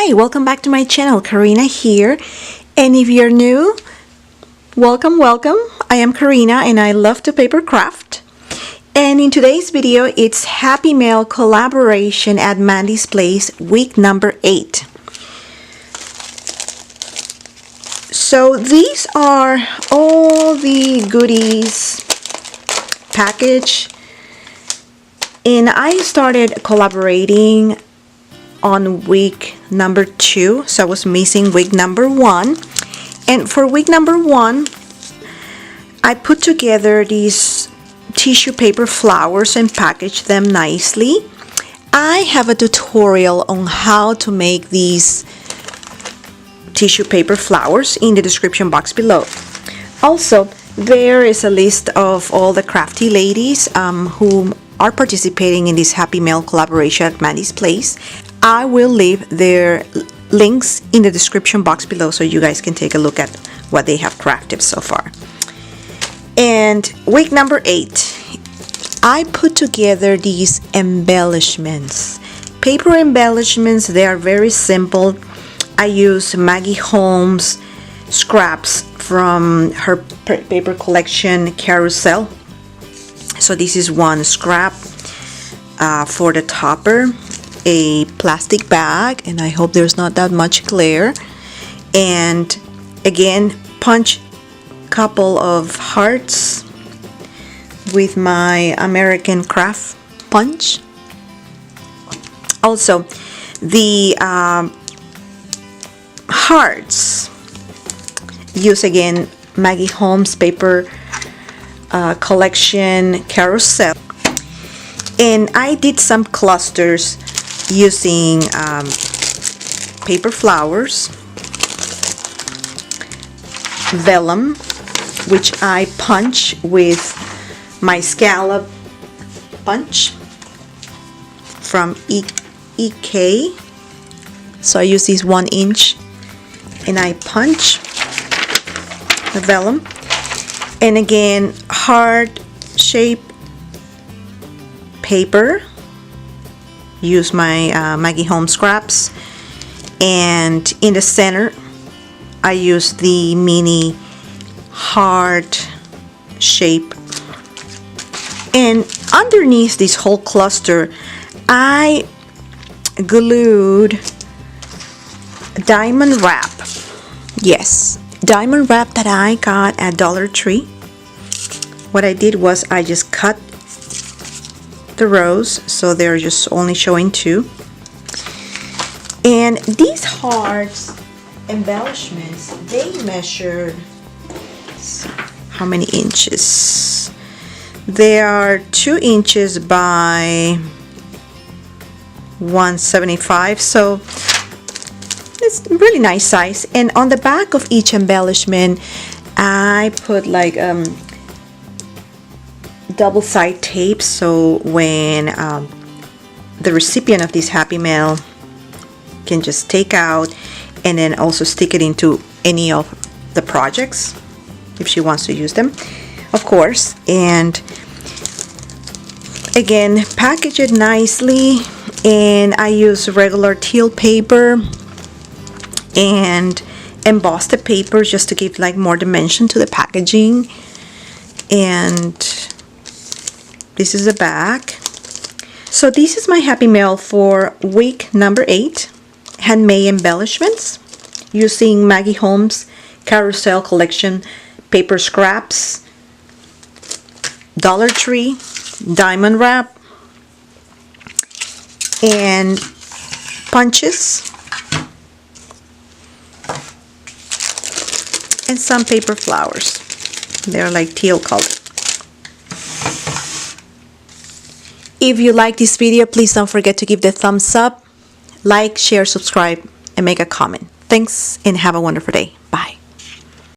Hi, welcome back to my channel. Karina here, and if you're new, welcome. I am Karina and I love to paper craft. And in today's video, it's Happy Mail collaboration at Mandie's place, week number 8. So these are all the goodies package, and I started collaborating on week number 2, so I was missing week number 1. And for week number 1, I put together these tissue paper flowers and packaged them nicely. I have a tutorial on how to make these tissue paper flowers in the description box below. Also, there is a list of all the crafty ladies who are participating in this Happy Mail collaboration at Mandie's place. I will leave their links in the description box below so you guys can take a look at what they have crafted so far. And week number 8, I put together these embellishments. Paper embellishments, they are very simple. I use Maggie Holmes scraps from her paper collection Carousel. So this is one scrap for the topper, a plastic bag, and I hope there's not that much glare, and again punch couple of hearts with my American craft punch. Also the hearts use again Maggie Holmes paper collection Carousel, and I did some clusters using paper flowers, vellum, which I punch with my scallop punch from EK. So I use this 1 inch and I punch the vellum, and again heart shape paper, use my Maggie Holmes scraps, and in the center I use the mini heart shape, and underneath this whole cluster I glued diamond wrap. Yes, diamond wrap that I got at Dollar Tree. What I did was I just cut the rows so they're just only showing 2, and these hearts embellishments, they measured how many inches? They are 2 inches by 175, so it's really nice size. And on the back of each embellishment I put like double side tape, so when the recipient of this Happy Mail can just take out and then also stick it into any of the projects if she wants to use them, of course. And again, package it nicely, and I use regular teal paper and emboss the paper just to give like more dimension to the packaging. And this is the back. So this is my Happy Mail for week number 8, handmade embellishments using Maggie Holmes Carousel collection paper scraps, Dollar Tree diamond wrap, and punches, and some paper flowers. They're like teal color. If you like this video, please don't forget to give the thumbs up, like, share, subscribe, and make a comment. Thanks, and have a wonderful day. Bye.